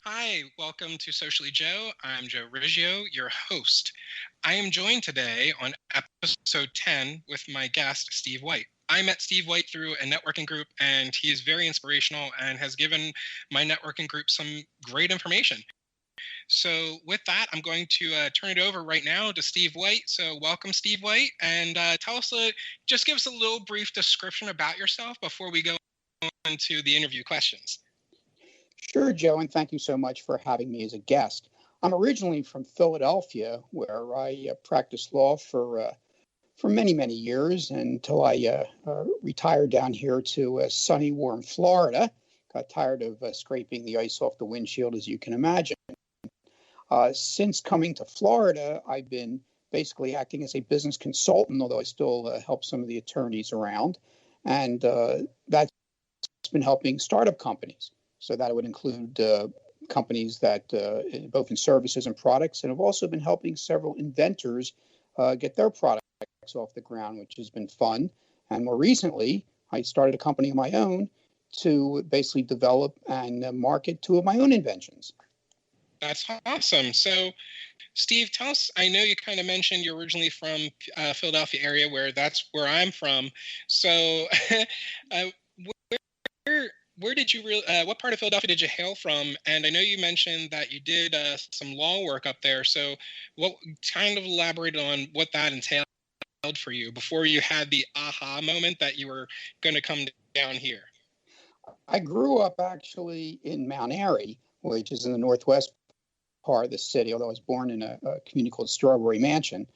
Hi, welcome to Socially Joe. I'm Joe Riggio, your host. I am joined today on episode 10 with my guest, Steve White. I met Steve White through a networking group, and he is very inspirational and has given my networking group some great information. So with that, I'm going to turn it over right now to Steve White. So welcome, Steve White, and just give us a little brief description about yourself before we go into the interview questions. Sure, Joe, and thank you so much for having me as a guest. I'm originally from Philadelphia, where I practiced law for many years until I retired down here to sunny, warm Florida. Got tired of scraping the ice off the windshield, as you can imagine. Since coming to Florida, I've been basically acting as a business consultant, although I still help some of the attorneys around. And that's been helping startup companies. So that would include companies that both in services and products, and have also been helping several inventors get their products off the ground, which has been fun. And more recently, I started a company of my own to basically develop and market two of my own inventions. That's awesome. So, Steve, tell us, I know you kind of mentioned you're originally from Philadelphia area, that's where I'm from. So where did you what part of Philadelphia did you hail from? And I know you mentioned that you did some law work up there. So what kind of elaborate on what that entailed for you before you had the aha moment that you were going to come down here? I grew up actually in Mount Airy, which is in the northwest part of the city, although I was born in a community called Strawberry Mansion,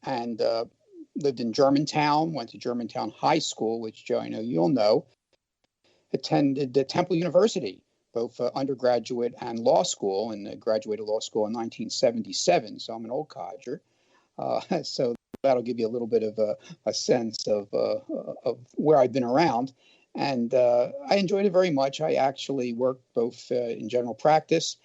and lived in Germantown, went to Germantown High School, which, Joe, I know you'll know, attended Temple University, both undergraduate and law school, and graduated law school in 1977, so I'm an old codger. So that'll give you a little bit of a sense of where I've been around. And I enjoyed it very much. I actually worked both in general practice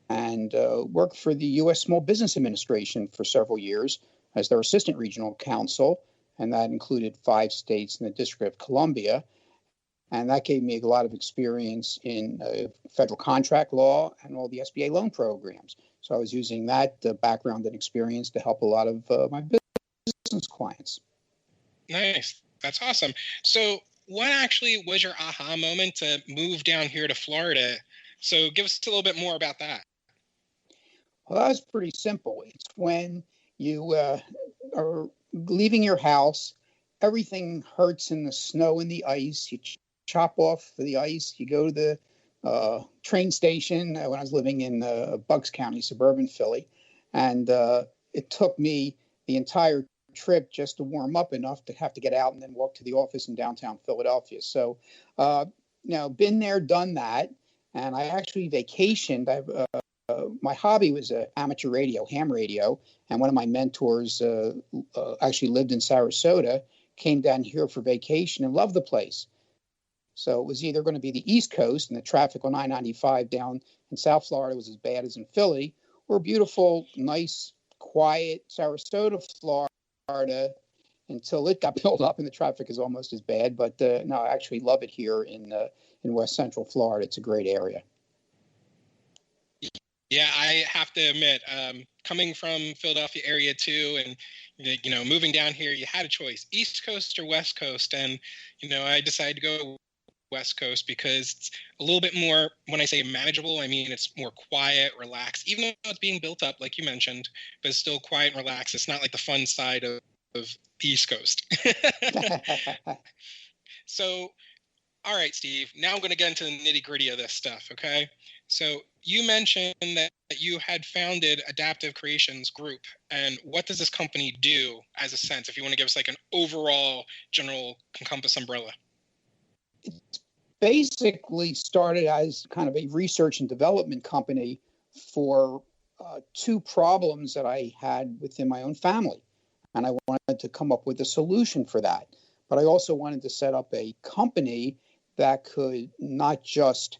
and worked for the U.S. Small Business Administration for several years as their assistant regional counsel, and that included 5 states and the District of Columbia. And that gave me a lot of experience in federal contract law and all the SBA loan programs. So I was using that background and experience to help a lot of my business clients. Nice. That's awesome. So what actually was your aha moment to move down here to Florida? So give us a little bit more about that. Well, that was pretty simple. It's when you are leaving your house, everything hurts in the snow and the ice. You chop off the ice. You go to the train station when I was living in Bucks County, suburban Philly. And it took me the entire trip just to warm up enough to have to get out and then walk to the office in downtown Philadelphia. So, been there, done that. And I actually vacationed. My hobby was amateur radio, ham radio. And one of my mentors actually lived in Sarasota, came down here for vacation and loved the place. So it was either going to be the East Coast, and the traffic on I-95 down in South Florida was as bad as in Philly, or beautiful, nice, quiet Sarasota, Florida, until it got built up and the traffic is almost as bad. But no, I actually love it here in West Central Florida. It's a great area. Yeah, I have to admit, coming from Philadelphia area too, and moving down here, you had a choice: East Coast or West Coast, and I decided to go West Coast because it's a little bit more, when I say manageable, I mean it's more quiet, relaxed, even though it's being built up like you mentioned, but it's still quiet and relaxed. It's not like the fun side of the East Coast. So, all right, Steve, now I'm going to get into the nitty gritty of this stuff, okay? So you mentioned that you had founded Adaptive Creations Group, and what does this company do as a sense, if you want to give us like an overall general Compass umbrella? It's basically started as kind of a research and development company for 2 problems that I had within my own family. And I wanted to come up with a solution for that. But I also wanted to set up a company that could not just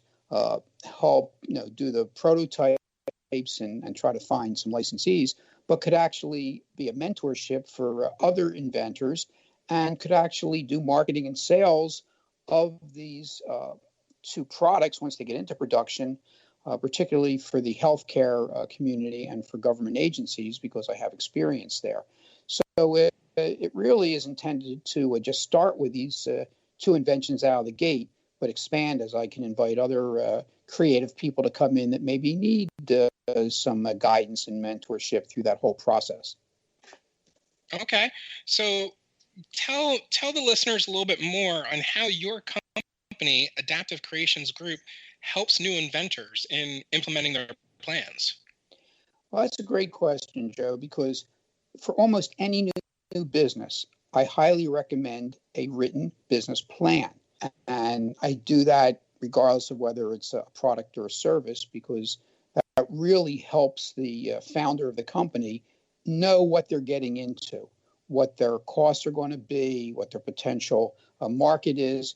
help do the prototypes and try to find some licensees, but could actually be a mentorship for other inventors and could actually do marketing and sales of these 2 products once they get into production particularly for the healthcare community and for government agencies, because I have experience there. So it really is intended to just start with these two inventions out of the gate, but expand as I can invite other creative people to come in that maybe need some guidance and mentorship through that whole process. Okay, so tell the listeners a little bit more on how your company, Adaptive Creations Group, helps new inventors in implementing their plans. Well, that's a great question, Joe, because for almost any new business, I highly recommend a written business plan. And I do that regardless of whether it's a product or a service, because that really helps the founder of the company know what they're getting into, what their costs are going to be, what their potential market is.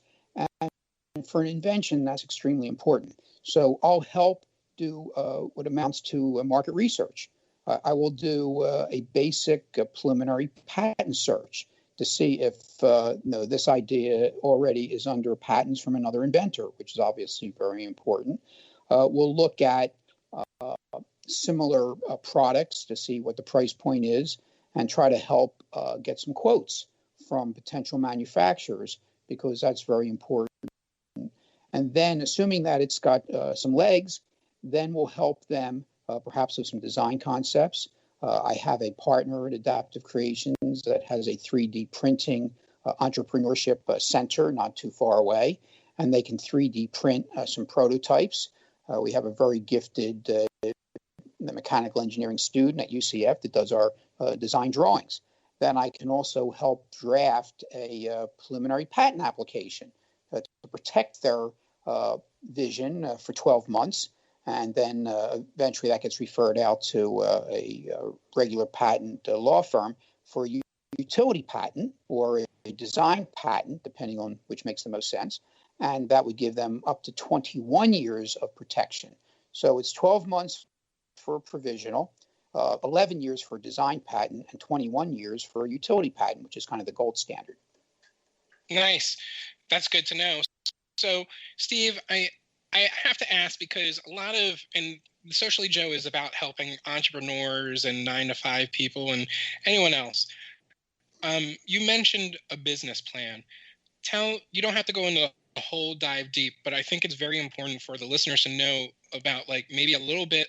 And for an invention, that's extremely important. So I'll help do what amounts to market research. I will do a basic preliminary patent search to see if this idea already is under patents from another inventor, which is obviously very important. We'll look at similar products to see what the price point is and try to help get some quotes from potential manufacturers, because that's very important. And then, assuming that it's got some legs, then we'll help them perhaps with some design concepts. I have a partner at Adaptive Creations that has a 3D printing entrepreneurship center not too far away, and they can 3D print some prototypes. We have a very gifted mechanical engineering student at UCF that does our design drawings. Then I can also help draft a preliminary patent application to protect their vision for 12 months. And then eventually that gets referred out to a regular patent law firm for a utility patent or a design patent, depending on which makes the most sense. And that would give them up to 21 years of protection. So it's 12 months for provisional, 11 years for a design patent, and 21 years for a utility patent, which is kind of the gold standard. Nice. That's good to know. So, Steve, I have to ask, because and Socially Joe is about helping entrepreneurs and 9-to-5 people and anyone else. You mentioned a business plan. You don't have to go into a whole dive deep, but I think it's very important for the listeners to know about maybe a little bit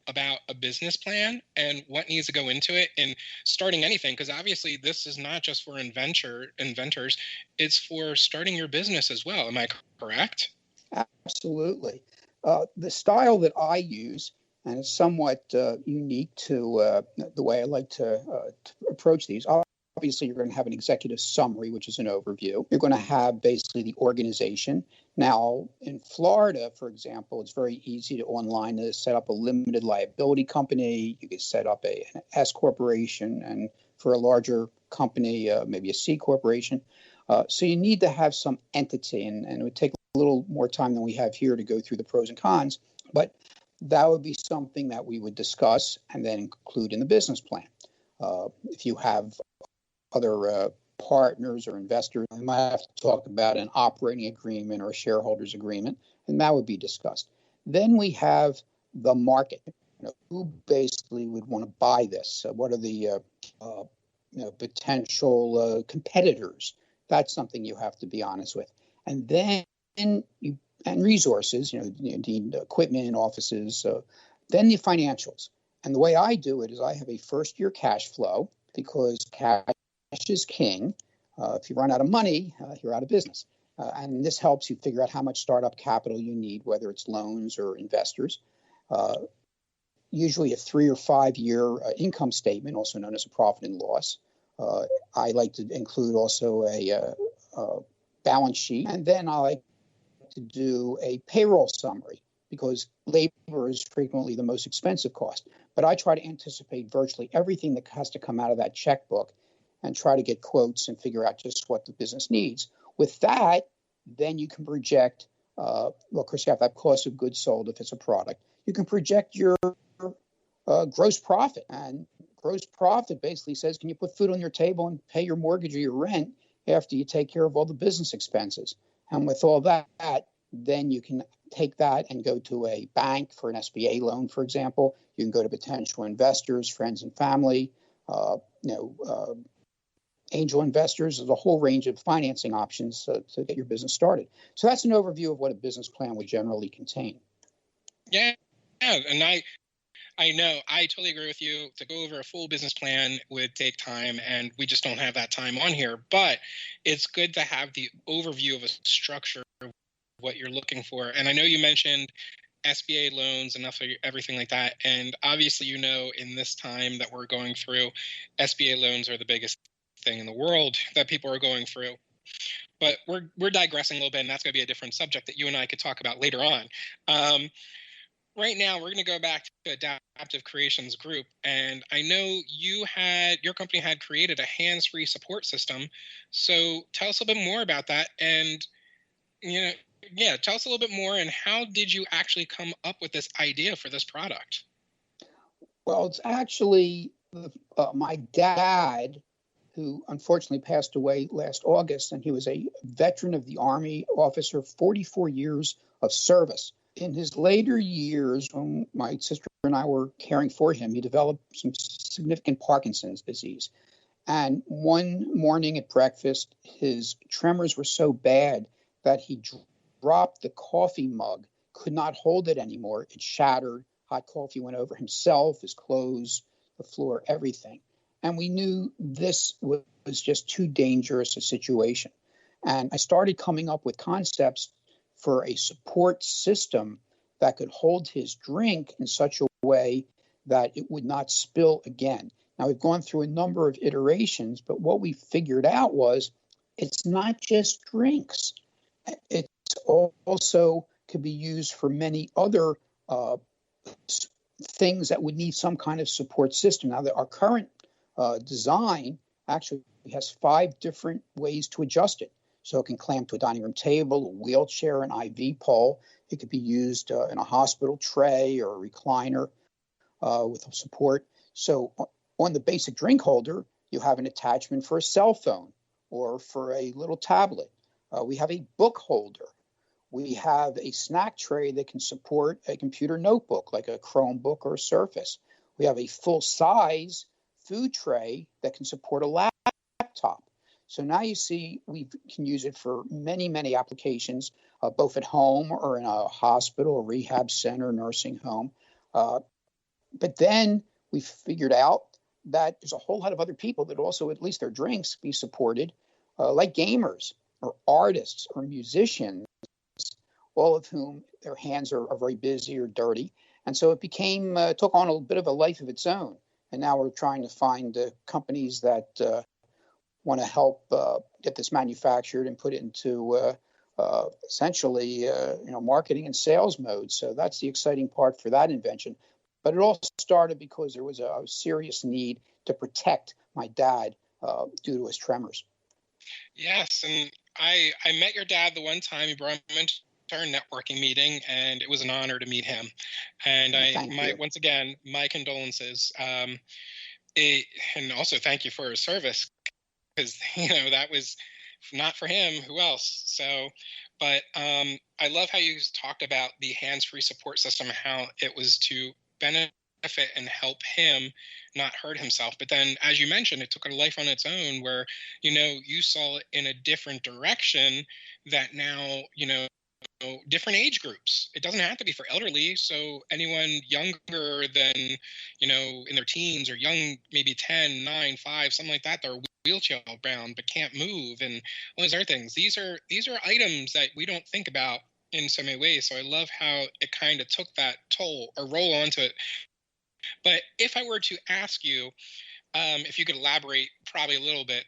about a business plan and what needs to go into it in starting anything, because obviously this is not just for inventors, it's for starting your business as well. Am I correct? Absolutely. The style that I use, and it's somewhat unique to the way I like to approach these. Obviously, you're going to have an executive summary, which is an overview. You're going to have basically the organization. Now, in Florida, for example, it's very easy to online to set up a limited liability company. You can set up an S corporation, and for a larger company, maybe a C corporation. So you need to have some entity, and it would take a little more time than we have here to go through the pros and cons, but that would be something that we would discuss and then include in the business plan. If you have other partners or investors, we might have to talk about an operating agreement or a shareholders agreement, and that would be discussed. Then we have the market. Who basically would want to buy this? What are the potential competitors? That's something you have to be honest with. And then and resources, you need equipment, offices, then the financials. And the way I do it is I have a first year cash flow, because cash is king. If you run out of money, you're out of business. And this helps you figure out how much startup capital you need, whether it's loans or investors. Usually a 3 or 5 year income statement, also known as a profit and loss. I like to include also a balance sheet. And then I like to do a payroll summary, because labor is frequently the most expensive cost. But I try to anticipate virtually everything that has to come out of that checkbook and try to get quotes and figure out just what the business needs. With that, then you can project, of course, you have that cost of goods sold if it's a product. You can project your gross profit. And gross profit basically says, can you put food on your table and pay your mortgage or your rent after you take care of all the business expenses? And with all that, then you can take that and go to a bank for an SBA loan, for example. You can go to potential investors, friends and family, angel investors. There's a whole range of financing options to get your business started. So that's an overview of what a business plan would generally contain. Yeah, and I know, I totally agree with you. To go over a full business plan would take time, and we just don't have that time on here. But it's good to have the overview of a structure of what you're looking for. And I know you mentioned SBA loans and everything like that. And obviously, in this time that we're going through, SBA loans are the biggest thing in the world that people are going through. But we're digressing a little bit, and that's going to be a different subject that you and I could talk about later on. Right now, we're going to go back to Adaptive Creations Group, and I know your company had created a hands-free support system. So tell us a little bit more about that, and tell us a little bit more. And how did you actually come up with this idea for this product? Well, it's actually my dad, who unfortunately passed away last August, and he was a veteran of the Army officer, 44 years of service. In his later years, when my sister and I were caring for him, he developed some significant Parkinson's disease. And one morning at breakfast, his tremors were so bad that he dropped the coffee mug, could not hold it anymore. It shattered. Hot coffee went over himself, his clothes, the floor, everything. And we knew this was just too dangerous a situation. And I started coming up with concepts for a support system that could hold his drink in such a way that it would not spill again. Now, we've gone through a number of iterations, but what we figured out was it's not just drinks. It's also could be used for many other things that would need some kind of support system. Now, our current design actually has 5 different ways to adjust it. So it can clamp to a dining room table, a wheelchair, an IV pole. It could be used in a hospital tray or a recliner with support. So on the basic drink holder, you have an attachment for a cell phone or for a little tablet. We have a book holder. We have a snack tray that can support a computer notebook like a Chromebook or a Surface. We have a full-size food tray that can support a laptop. So now you see we can use it for many, many applications, both at home or in a hospital, a rehab center, nursing home. But then we figured out that there's a whole lot of other people that also, at least their drinks, be supported, like gamers or artists or musicians, all of whom their hands are very busy or dirty. And so it took on a bit of a life of its own. And now we're trying to find companies that want to help get this manufactured and put it into essentially marketing and sales mode. So that's the exciting part for that invention. But it all started because there was a serious need to protect my dad due to his tremors. Yes, and I met your dad the one time. You brought him into our networking meeting, and it was an honor to meet him. And once again, my condolences. And also thank you for his service, because that was not for him. Who else? So, but I love how you talked about the hands-free support system, how it was to benefit and help him not hurt himself. But then, as you mentioned, it took a life on its own where, you saw it in a different direction that now, different age groups. It doesn't have to be for elderly. So anyone younger than, in their teens or young, maybe 10, 9, 5, something like that, they're wheelchair bound but can't move, and all those other things. These are items that we don't think about in so many ways. So I love how it kind of took that toll or roll onto it. But if I were to ask you, if you could elaborate probably a little bit,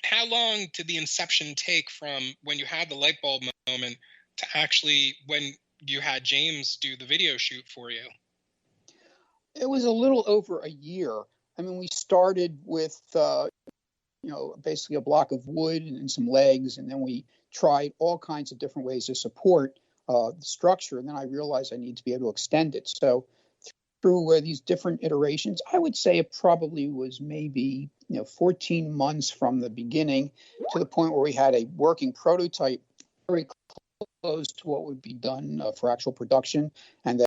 how long did the inception take from when you had the light bulb moment to actually when you had James do the video shoot for you? It was a little over a year. I mean, we started with, basically a block of wood and some legs, and then we tried all kinds of different ways to support the structure. And then I realized I need to be able to extend it. So through these different iterations, I would say it probably was maybe 14 months from the beginning to the point where we had a working prototype very close to what would be done for actual production, and